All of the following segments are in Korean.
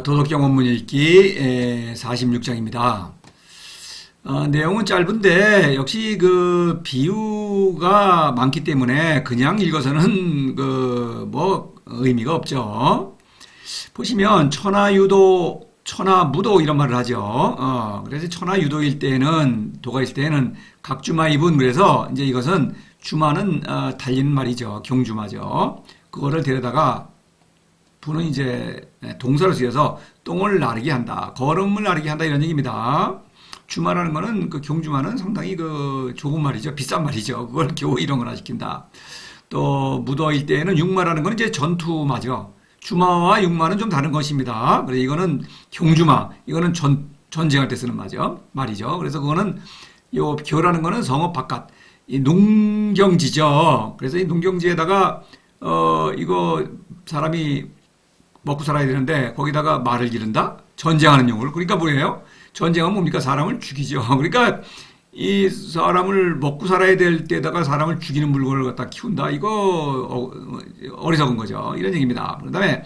도덕경 원문 읽기 46장입니다. 내용은 짧은데 역시 그 비유가 많기 때문에 그냥 읽어서는 의미가 없죠. 보시면 천하유도, 천하무도 이런 말을 하죠. 그래서 천하유도일 때는 도가 있을 때는 각주마이분, 그래서 이제 이것은 주마는 달리는 말이죠. 경주마죠. 그거를 데려다가 부는 이제 동사로 쓰여서 똥을 나르게 한다, 걸음을 나르게 한다 이런 얘기입니다. 주마라는 거는 그 경주마는 상당히 그 좋은 말이죠. 비싼 말이죠. 그걸 겨우 이런 거나 시킨다. 또 무도일 때에는 육마라는 거는 이제 전투마죠. 주마와 육마는 좀 다른 것입니다. 그래서 이거는 경주마, 이거는 전쟁할 때 쓰는 말이죠. 그래서 그거는 요 겨라는 거는 성읍 바깥 이 농경지죠. 그래서 이 농경지에다가 이거 사람이 먹고 살아야 되는데 거기다가 말을 기른다? 전쟁하는 용어를. 그러니까 뭐예요? 전쟁은 뭡니까? 사람을 죽이죠. 그러니까 이 사람을 먹고 살아야 될 때다가 사람을 죽이는 물건을 갖다 키운다. 이거 어리석은 거죠. 이런 얘기입니다. 그 다음에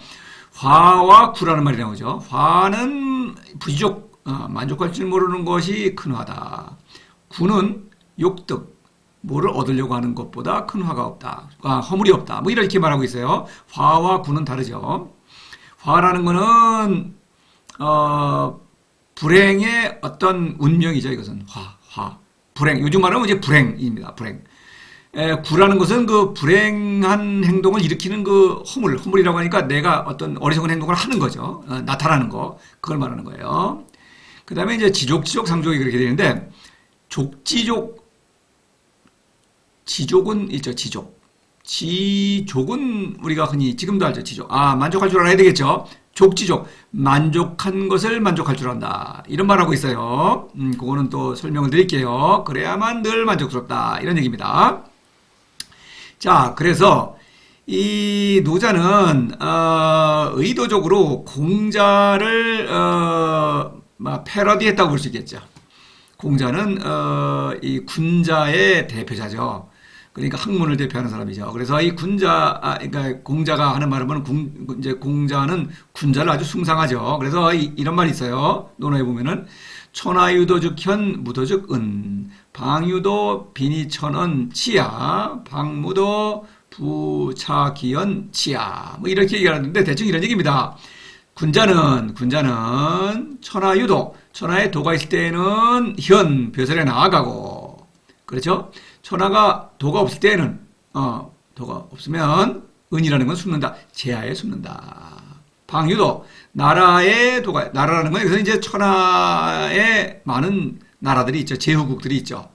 화와 구라는 말이 나오죠. 화는 부지족, 만족할 줄 모르는 것이 큰 화다. 구는 욕득, 뭐를 얻으려고 하는 것보다 큰 화가 없다. 허물이 없다. 뭐 이렇게 말하고 있어요. 화와 구는 다르죠. 화라는 거는 불행의 어떤 운명이죠. 이것은 불행. 요즘 말하면 이제 불행입니다. 불행. 구라는 것은 그 불행한 행동을 일으키는 그 허물이라고 하니까 내가 어떤 어리석은 행동을 하는 거죠. 나타나는 거. 그걸 말하는 거예요. 그 다음에 이제 지족, 상족이 그렇게 되는데, 지족은 있죠. 지족은 우리가 흔히 지금도 알죠. 지족. 만족할 줄 알아야 되겠죠. 족지족, 만족한 것을 만족할 줄 안다. 이런 말하고 있어요. 그거는 또 설명을 드릴게요. 그래야만 늘 만족스럽다. 이런 얘기입니다. 자, 그래서 이 노자는 의도적으로 공자를 패러디했다고 볼 수 있겠죠. 공자는 이 군자의 대표자죠. 그러니까 학문을 대표하는 사람이죠. 그래서 이 그러니까 공자가 하는 말은 이제 공자는 군자를 아주 숭상하죠. 그래서 이런 말이 있어요. 논어에 보면은 천하유도즉현 무도즉은, 방유도 비니천언 치야, 방무도 부차기연 치야. 뭐 이렇게 얘기하는데 대충 이런 얘기입니다. 군자는 천하유도, 천하에 도가 있을 때는 현 벼슬에 나아가고, 그렇죠? 천하가 도가 없을 때는 도가 없으면 은이라는 건 숨는다. 제하에 숨는다. 방유도, 나라의 도가, 나라라는 건 여기서 이제 천하에 많은 나라들이 있죠. 제후국들이 있죠.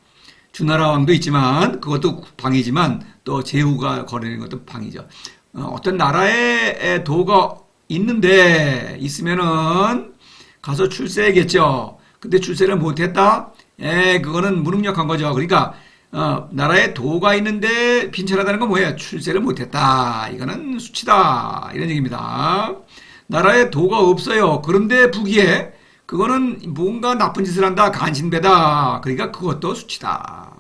주나라 왕도 있지만 그것도 방이지만 또 제후가 거느리는 것도 방이죠. 어떤 나라에 도가 있으면은 가서 출세했겠죠. 근데 출세를 못했다? 그거는 무능력한 거죠. 그러니까 나라에 도가 있는데 빈천하다는 건 뭐예요? 출세를 못했다. 이거는 수치다. 이런 얘기입니다. 나라에 도가 없어요. 그런데 부귀해. 그거는 뭔가 나쁜 짓을 한다. 간신배다. 그러니까 그것도 수치다.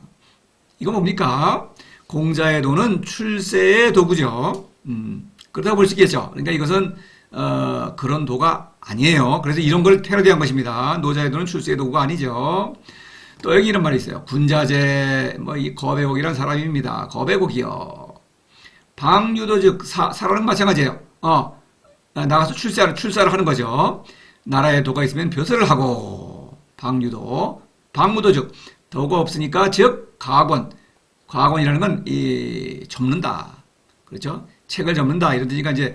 이거 뭡니까? 공자의 도는 출세의 도구죠. 그렇다고 볼 수 있겠죠. 그러니까 이것은 그런 도가 아니에요. 그래서 이런 걸 패러디한 것입니다. 노자의 도는 출세의 도구가 아니죠. 또 여기 이런 말이 있어요. 군자재, 이 거배곡이란 사람입니다. 거배곡이요. 방유도 즉, 사람은 마찬가지예요. 나가서 출사를 하는 거죠. 나라에 도가 있으면 벼슬을 하고, 방유도, 방무도 즉, 도가 없으니까 즉, 가학원이라는 건, 접는다. 그렇죠? 책을 접는다. 이러니까 이제,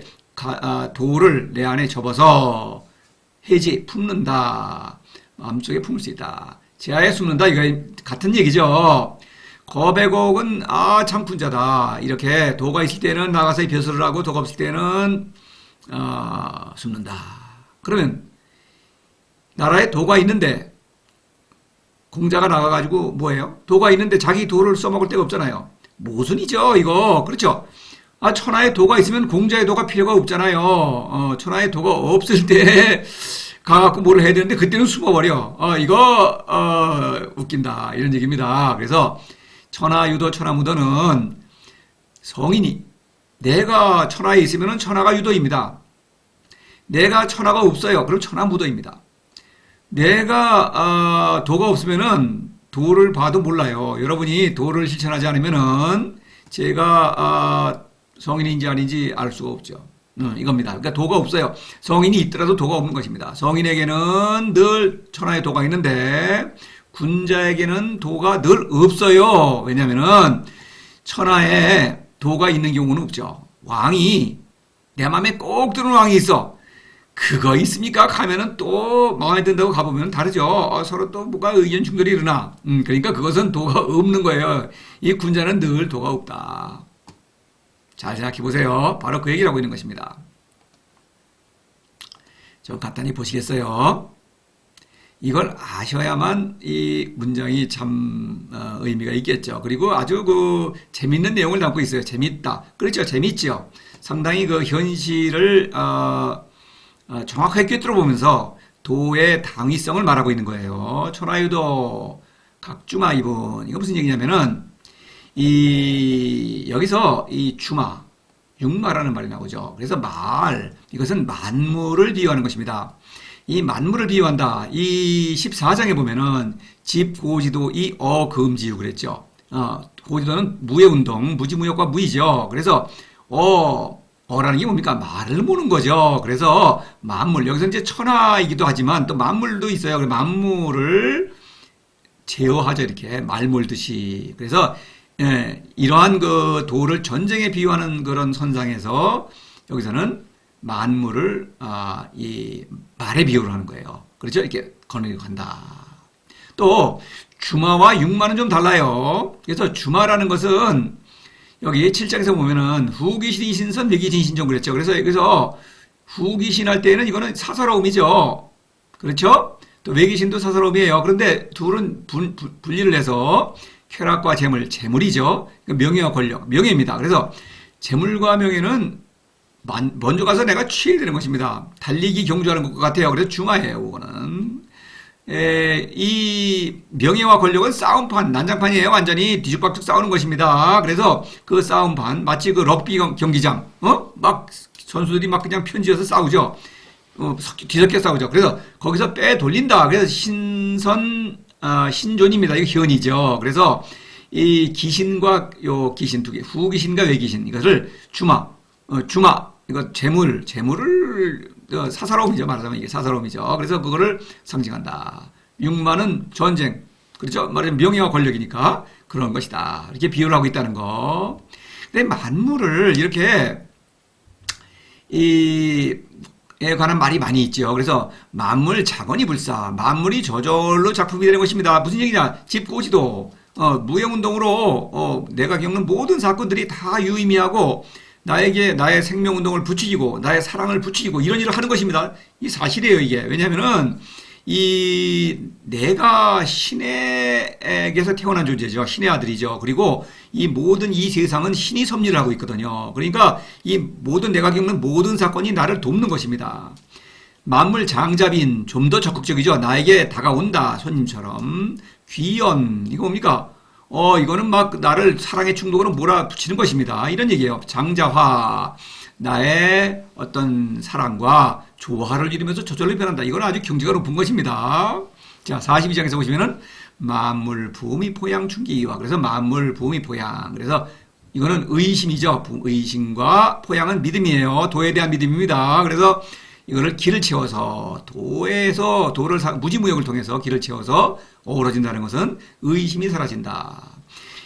도를 내 안에 접어서, 품는다. 마음속에 품을 수 있다. 제하에 숨는다. 이거 같은 얘기죠. 거배곡은 참 군자다. 이렇게 도가 있을 때는 나가서 벼슬을 하고 도가 없을 때는 숨는다. 그러면 나라에 도가 있는데 공자가 나가가지고 뭐예요? 도가 있는데 자기 도를 써먹을 데가 없잖아요. 모순이죠. 이거. 그렇죠. 천하에 도가 있으면 공자의 도가 필요가 없잖아요. 천하에 도가 없을 때 가갖고 뭘 해야 되는데 그때는 숨어버려. 이거 웃긴다. 이런 얘기입니다. 그래서 천하유도, 천하무도는 성인이 내가 천하에 있으면 천하가 유도입니다. 내가 천하가 없어요. 그럼 천하무도입니다. 내가 도가 없으면은 도를 봐도 몰라요. 여러분이 도를 실천하지 않으면은 제가 성인인지 아닌지 알 수가 없죠. 이겁니다. 그러니까 도가 없어요. 성인이 있더라도 도가 없는 것입니다. 성인에게는 늘 천하의 도가 있는데 군자에게는 도가 늘 없어요. 왜냐면은 천하에 도가 있는 경우는 없죠. 왕이 내 마음에 꼭 드는 왕이 있어. 그거 있습니까? 가면은 또 마음에 든다고 가보면 다르죠. 서로 또 뭐가 의견 충돌이 일어나. 그러니까 그것은 도가 없는 거예요. 이 군자는 늘 도가 없다. 잘 생각해 보세요. 바로 그 얘기를 하고 있는 것입니다. 좀 간단히 보시겠어요? 이걸 아셔야만 이 문장이 참 의미가 있겠죠. 그리고 아주 그 재밌는 내용을 담고 있어요. 재밌다. 그렇죠. 재밌죠. 상당히 그 현실을 정확하게 꿰뚫어 보면서 도의 당위성을 말하고 있는 거예요. 천하유도 각주마 이분. 이거 무슨 얘기냐면은 여기서 이 주마, 육마라는 말이 나오죠. 그래서 이것은 만물을 비유하는 것입니다. 이 만물을 비유한다. 이 14장에 보면은 집고지도 이 어금지유 그랬죠. 고지도는 무의 운동, 무지무역과 무이죠. 그래서 어라는 게 뭡니까? 말을 모는 거죠. 그래서 만물, 여기서 이제 천하이기도 하지만 또 만물도 있어요. 그래서 만물을 제어하죠. 이렇게 말 몰듯이. 그래서 이러한 그 도를 전쟁에 비유하는 그런 선상에서 여기서는 만물을 이 말에 비유를 하는 거예요. 그렇죠? 이렇게 건너간다. 또 주마와 육마는 좀 달라요. 그래서 주마라는 것은 여기 7장에서 보면은 후기신 신선 외기신 신종 그랬죠. 그래서 여기서 후기신 할 때는 이거는 사사로움이죠. 그렇죠? 또 외기신도 사사로움이에요. 그런데 둘은 분리를 해서 쾌락과 재물이죠. 명예와 권력, 명예입니다. 그래서 재물과 명예는 먼저 가서 내가 취해야 되는 것입니다. 달리기 경주하는 것 같아요. 그래서 주마예요. 그거는. 이 명예와 권력은 싸움판, 난장판이에요. 완전히 뒤죽박죽 싸우는 것입니다. 그래서 그 싸움판, 마치 그 럭비 경기장, 막 선수들이 막 그냥 편지어서 싸우죠. 뒤섞여 싸우죠. 그래서 거기서 빼 돌린다. 그래서 신존입니다. 이거 현이죠. 그래서 이 기신과 요 기신 두 개, 후기신과 외기신 이것을 주마, 이거 재물을 사사로움이죠. 말하자면 이게 사사로움이죠. 그래서 그거를 상징한다. 육마는 전쟁, 그렇죠? 말하자면 명예와 권력이니까 그런 것이다. 이렇게 비유를 하고 있다는 거. 근데 만물을 이렇게 에 관한 말이 많이 있죠. 그래서 만물 자건이 불사, 만물이 저절로 작품이 되는 것입니다. 무슨 얘기냐? 집고지도 무형운동으로 내가 겪는 모든 사건들이 다 유의미하고 나에게 나의 생명운동을 부추기고 나의 사랑을 부추기고 이런 일을 하는 것입니다. 이 사실이에요. 이게 왜냐하면은 내가 신에게서 태어난 존재죠. 신의 아들이죠. 그리고 이 모든 이 세상은 신이 섭리를 하고 있거든요. 그러니까 이 모든 내가 겪는 모든 사건이 나를 돕는 것입니다. 만물 장자빈 좀 더 적극적이죠. 나에게 다가온다. 손님처럼. 귀연 이거 뭡니까? 이거는 막 나를 사랑의 충동으로 몰아붙이는 것입니다. 이런 얘기예요. 장자화. 나의 어떤 사랑과 조화를 이루면서 저절로 변한다. 이건 아주 경지가 높은 것입니다. 자, 42장에서 보시면은 만물 부음이 포양 충기와 그래서 만물 부음이 포양. 그래서 이거는 의심이죠. 의심과 포양은 믿음이에요. 도에 대한 믿음입니다. 그래서 이거를 길을 채워서 도를 무지무역을 통해서 길을 채워서 어우러진다는 것은 의심이 사라진다.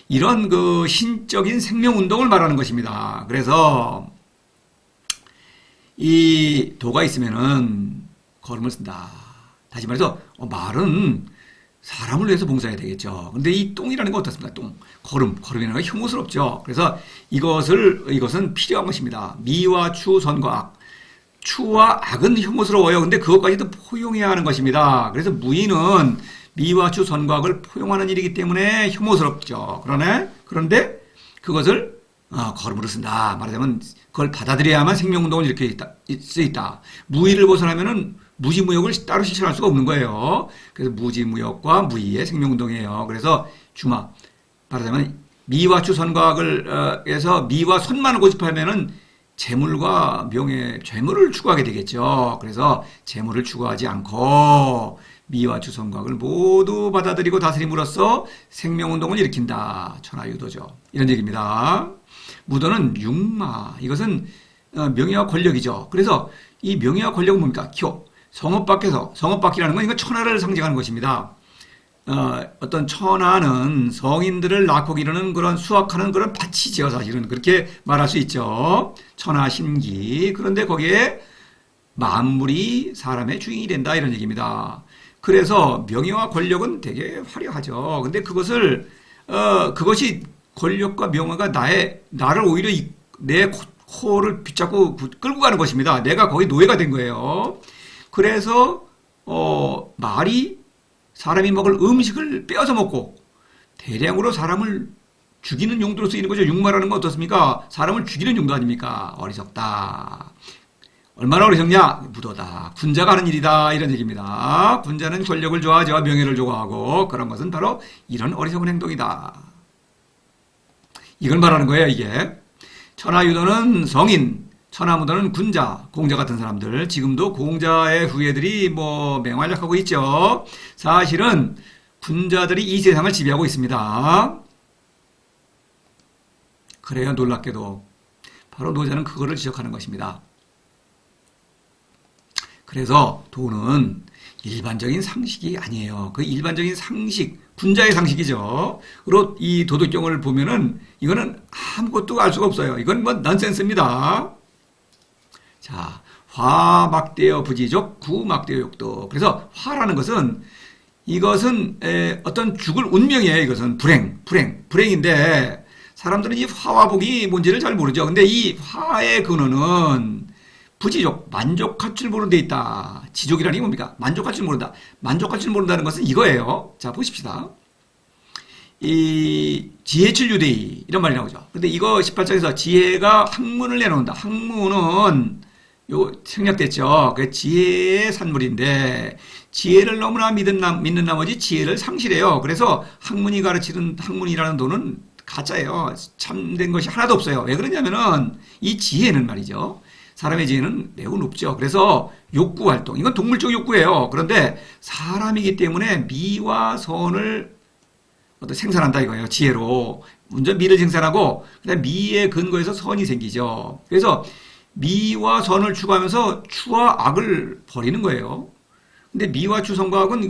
이런 그 신적인 생명운동을 말하는 것입니다. 그래서 이 도가 있으면은 걸음을 쓴다. 다시 말해서 말은 사람을 위해서 봉사해야 되겠죠. 근데 이 똥이라는 건 어떻습니까? 걸음이라는 건 혐오스럽죠. 그래서 이것은 필요한 것입니다. 미와 추, 선과 악. 추와 악은 혐오스러워요. 근데 그것까지도 포용해야 하는 것입니다. 그래서 무의는 미와 추, 선과 악을 포용하는 일이기 때문에 혐오스럽죠. 그런데 그것을 걸음으로 쓴다. 말하자면 그걸 받아들여야만 생명운동을 일으킬 수 있다. 무의를 벗어나면은 무지무역을 따로 실천할 수가 없는 거예요. 그래서 무지무역과 무의의 생명운동이에요. 그래서 주마, 말하자면 미와 추, 선과 악을 해서 미와 선만을 고집하면은 재물과 명예, 재물을 추구하게 되겠죠. 그래서 재물을 추구하지 않고 미와 주성곽을 모두 받아들이고 다스림으로써 생명운동을 일으킨다. 천하유도죠. 이런 얘기입니다. 무도는 육마. 이것은 명예와 권력이죠. 그래서 이 명예와 권력은 뭡니까? 기호. 성읍 밖에서, 성읍 밖이라는 건 이건 천하를 상징하는 것입니다. 어떤 천하는 성인들을 낳고 기르는 그런 수확하는 그런 밭이죠. 사실은 그렇게 말할 수 있죠. 천하 신기. 그런데 거기에 만물이 사람의 주인이 된다 이런 얘기입니다. 그래서 명예와 권력은 되게 화려하죠. 근데 그것을 그것이 권력과 명예가 나를 오히려 내 코를 붙잡고 끌고 가는 것입니다. 내가 거기 노예가 된 거예요. 그래서 말이 사람이 먹을 음식을 빼앗아 먹고 대량으로 사람을 죽이는 용도로 쓰이는 거죠. 육마라는 건 어떻습니까? 사람을 죽이는 용도 아닙니까? 어리석다. 얼마나 어리석냐? 무도다. 군자가 하는 일이다. 이런 얘기입니다. 군자는 권력을 좋아하죠. 명예를 좋아하고 그런 것은 바로 이런 어리석은 행동이다. 이걸 말하는 거예요. 이게. 천하유도는 성인, 천하무도는 군자, 공자 같은 사람들. 지금도 공자의 후예들이 맹활약하고 있죠. 사실은 군자들이 이 세상을 지배하고 있습니다. 그래요. 놀랍게도 바로 노자는 그거를 지적하는 것입니다. 그래서 돈은 일반적인 상식이 아니에요. 그 일반적인 상식, 군자의 상식이죠. 그리고 이 도덕경을 보면은 이거는 아무것도 알 수가 없어요. 이건 넌센스입니다. 자, 화 막대여 부지족, 구 막대여 욕도. 그래서 화라는 것은 이것은 어떤 죽을 운명이에요. 이것은 불행인데 사람들은 이 화와 복이 뭔지를 잘 모르죠. 근데 이 화의 근원은 부지족, 만족할 줄 모르는 데 있다. 지족이라는 게 뭡니까? 만족할 줄 모른다. 만족할 줄 모른다는 것은 이거예요. 자, 보십시다. 이 지혜출유대의 이런 말이 나오죠. 근데 이거 18장에서 지혜가 학문을 내놓는다. 학문은 요 생략됐죠. 그 지혜의 산물인데 지혜를 너무나 믿는 나머지 지혜를 상실해요. 그래서 학문이 가르치는 학문이라는 돈은 가짜예요. 참된 것이 하나도 없어요. 왜 그러냐면은 이 지혜는 말이죠. 사람의 지혜는 매우 높죠. 그래서 욕구 활동, 이건 동물적 욕구예요. 그런데 사람이기 때문에 미와 선을 생산한다 이거예요. 지혜로. 먼저 미를 생산하고 그다음에 미의 근거에서 선이 생기죠. 그래서 미와 선을 추구하면서 추와 악을 버리는 거예요. 근데 미와 추, 선과 악은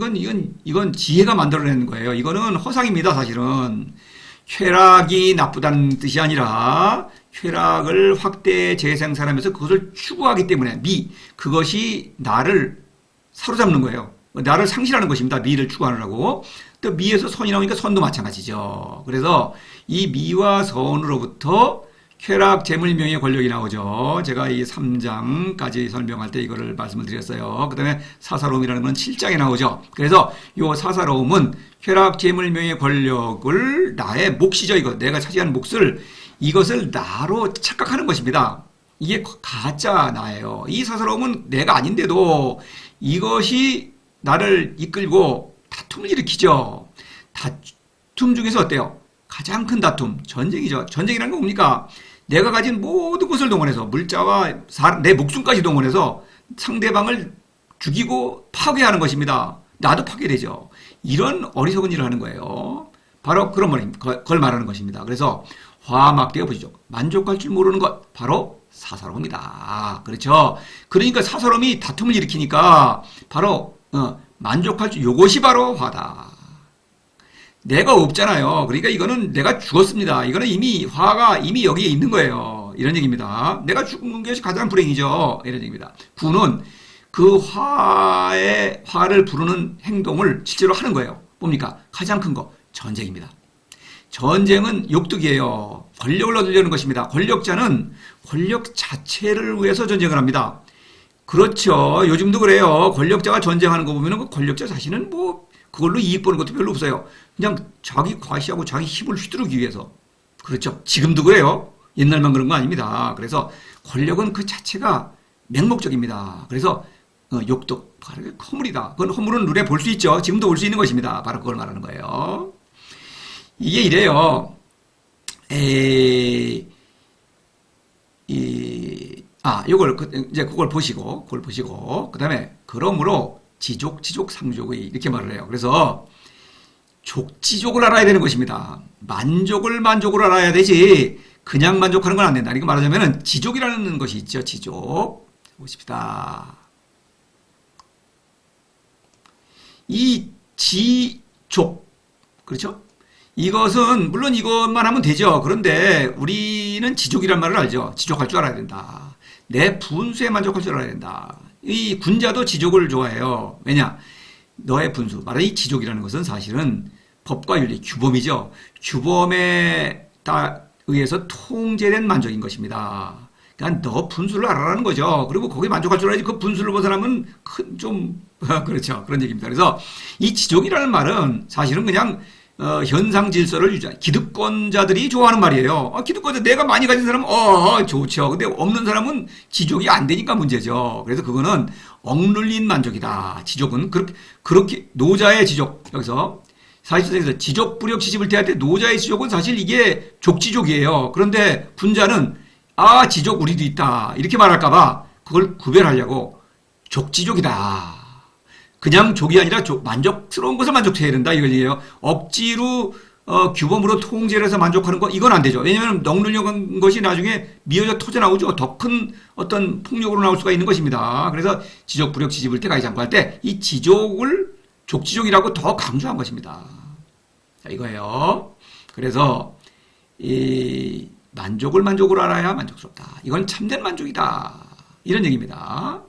이건 지혜가 만들어내는 거예요. 이거는 허상입니다, 사실은. 쾌락이 나쁘다는 뜻이 아니라 쾌락을 확대 재생산하면서 그것을 추구하기 때문에 그것이 나를 사로잡는 거예요. 나를 상실하는 것입니다. 미를 추구하느라고. 또 미에서 선이 나오니까 선도 마찬가지죠. 그래서 이 미와 선으로부터 쾌락, 재물, 명예, 권력이 나오죠. 제가 이 3장까지 설명할 때 이거를 말씀을 드렸어요. 그 다음에 사사로움이라는 건 7장에 나오죠. 그래서 이 사사로움은 쾌락, 재물, 명예, 권력을 나의 몫이죠. 내가 차지하는 몫을 이것을 나로 착각하는 것입니다. 이게 가짜 나예요. 이 사사로움은 내가 아닌데도 이것이 나를 이끌고 다툼을 일으키죠. 다툼 중에서 어때요? 가장 큰 다툼, 전쟁이죠. 전쟁이라는 건 뭡니까? 내가 가진 모든 것을 동원해서 물자와 내 목숨까지 동원해서 상대방을 죽이고 파괴하는 것입니다. 나도 파괴되죠. 이런 어리석은 일을 하는 거예요. 바로 그걸 말하는 것입니다. 그래서 화막대여 부지족, 만족할 줄 모르는 것, 바로 사사로움이다. 그렇죠? 그러니까 사사로움이 다툼을 일으키니까 바로 만족할 줄, 요것이 바로 화다. 내가 없잖아요. 그러니까 이거는 내가 죽었습니다. 이거는 화가 이미 여기에 있는 거예요. 이런 얘기입니다. 내가 죽은 것이 가장 불행이죠. 이런 얘기입니다. 구는 그 화를 부르는 행동을 실제로 하는 거예요. 뭡니까? 가장 큰 거, 전쟁입니다. 전쟁은 욕득이에요. 권력을 얻으려는 것입니다. 권력자는 권력 자체를 위해서 전쟁을 합니다. 그렇죠. 요즘도 그래요. 권력자가 전쟁하는 거 보면 그 권력자 자신은 그걸로 이익 보는 것도 별로 없어요. 그냥 자기 과시하고 자기 힘을 휘두르기 위해서. 그렇죠. 지금도 그래요. 옛날만 그런 거 아닙니다. 그래서 권력은 그 자체가 맹목적입니다. 그래서 욕독, 바로 허물이다. 그건 허물은 눈에 볼 수 있죠. 지금도 볼 수 있는 것입니다. 바로 그걸 말하는 거예요. 이게 이래요. 요걸 이제 그걸 보시고 그다음에 그러므로 지족 상족의 이렇게 말을 해요. 그래서 족지족을 알아야 되는 것입니다. 만족을 알아야 되지 그냥 만족하는 건 안 된다. 이렇게 말하자면은 지족이라는 것이 있죠. 지족. 보십시다. 이 지족. 그렇죠? 이것은 물론 이것만 하면 되죠. 그런데 우리는 지족이란 말을 알죠. 지족할 줄 알아야 된다. 내 분수에 만족할 줄 알아야 된다. 이 군자도 지족을 좋아해요. 왜냐? 너의 분수. 말하는 이 지족이라는 것은 사실은 법과 윤리, 규범이죠. 규범에 의해서 통제된 만족인 것입니다. 그러니까 너 분수를 알아라는 거죠. 그리고 거기에 만족할 줄 알아야지 그 분수를 벗어나면 그렇죠. 그런 얘기입니다. 그래서 이 지족이라는 말은 사실은 그냥 현상 질서를 유지하는 기득권자들이 좋아하는 말이에요. 기득권자 내가 많이 가진 사람은 좋죠. 근데 없는 사람은 지족이 안 되니까 문제죠. 그래서 그거는 억눌린 만족이다. 지족은 그렇게 노자의 지족 여기서 사실상에서 지족 불역 시집을 대할 때 노자의 지족은 사실 이게 족지족이에요. 그런데 군자는 지족 우리도 있다 이렇게 말할까봐 그걸 구별하려고 족지족이다. 그냥 족이 아니라 만족스러운 것을 만족해야 된다 이거예요. 억지로 규범으로 통제를 해서 만족하는 거 이건 안 되죠. 왜냐하면 억눌려간 것이 나중에 미어져 터져 나오죠. 더 큰 어떤 폭력으로 나올 수가 있는 것입니다. 그래서 지족 불역 시집을 때 가지 않고 할 때 이 지족을 족지족이라고 더 강조한 것입니다. 자, 이거예요. 그래서 이 만족을 알아야 만족스럽다. 이건 참된 만족이다. 이런 얘기입니다.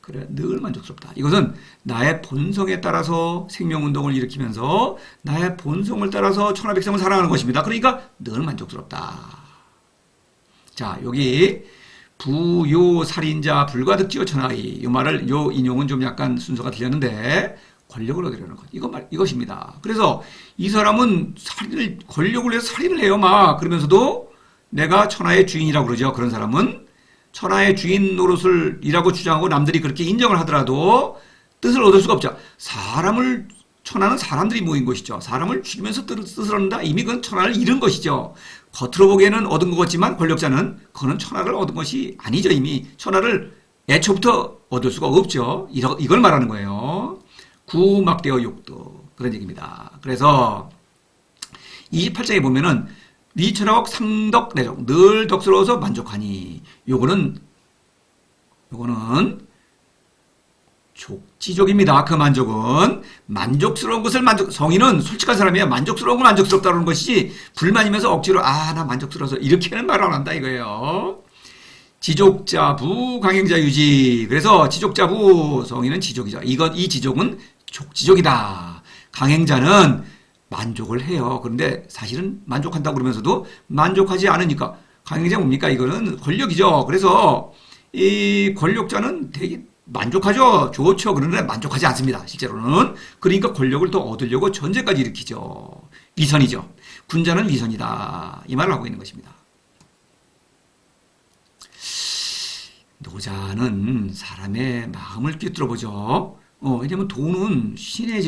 그래, 늘 만족스럽다. 이것은 나의 본성에 따라서 생명운동을 일으키면서 나의 본성을 따라서 천하백성을 사랑하는 것입니다. 그러니까 늘 만족스럽다. 자, 여기 부요살인자 불가득지요 천하의 이 말을 요 인용은 좀 약간 순서가 틀렸는데 권력을 얻으려는 것. 이것입니다. 그래서 이 사람은 권력을 위해서 살인을 해요. 막 그러면서도 내가 천하의 주인이라고 그러죠. 그런 사람은 천하의 주인 노릇을 이라고 주장하고 남들이 그렇게 인정을 하더라도 뜻을 얻을 수가 없죠. 천하는 사람들이 모인 것이죠. 사람을 죽이면서 뜻을 얻는다. 이미 그건 천하를 잃은 것이죠. 겉으로 보기에는 얻은 것 같지만 권력자는 그거는 천하를 얻은 것이 아니죠. 이미 천하를 애초부터 얻을 수가 없죠. 이걸 말하는 거예요. 구막되어 욕도 그런 얘기입니다. 그래서 28장에 보면은 위철하고 상덕 내적 늘 덕스러워서 만족하니 요거는 족지족입니다. 그 만족은 만족스러운 것을 성인은 솔직한 사람이야. 만족스러운 걸 만족스럽다는 것이지 불만이면서 억지로 나 만족스러워서 이렇게는 말 안 한다 이거예요. 지족자부 강행자 유지. 그래서 지족자부 성인은 지족이죠. 이 지족은 족지족이다. 강행자는 만족을 해요. 그런데 사실은 만족한다고 그러면서도 만족하지 않으니까 강행자 뭡니까? 이거는 권력이죠. 그래서 이 권력자는 되게 만족하죠. 좋죠. 그런데 만족하지 않습니다. 실제로는. 그러니까 권력을 더 얻으려고 전쟁까지 일으키죠. 위선이죠. 군자는 위선이다. 이 말을 하고 있는 것입니다. 노자는 사람의 마음을 꿰뚫어 보죠. 왜냐면 돈은 신의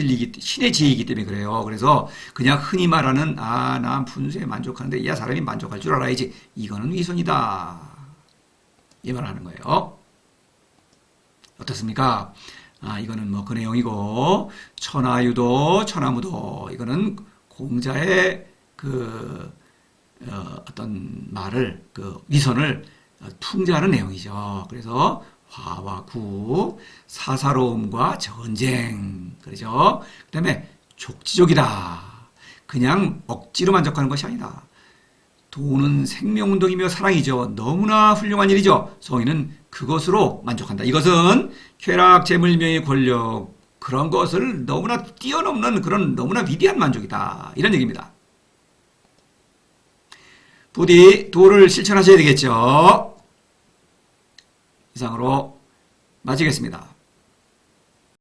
지혜이기 때문에 그래요. 그래서 그냥 흔히 말하는 난 분수에 만족하는데 야 사람이 만족할 줄 알아야지. 이거는 위선이다. 이 말을 하는 거예요. 어떻습니까? 이거는 뭐 그 내용이고 천하유도 천하무도 이거는 공자의 어떤 말을 위선을 풍자하는 내용이죠. 그래서 화와 구, 사사로움과 전쟁, 그러죠. 그 다음에 족지족이다. 그냥 억지로 만족하는 것이 아니다. 돈은 생명운동이며 사랑이죠. 너무나 훌륭한 일이죠. 성인은 그것으로 만족한다. 이것은 쾌락, 재물, 명예, 권력 그런 것을 너무나 뛰어넘는 그런 너무나 위대한 만족이다. 이런 얘기입니다. 부디 도를 실천하셔야 되겠죠. 이상으로 마치겠습니다.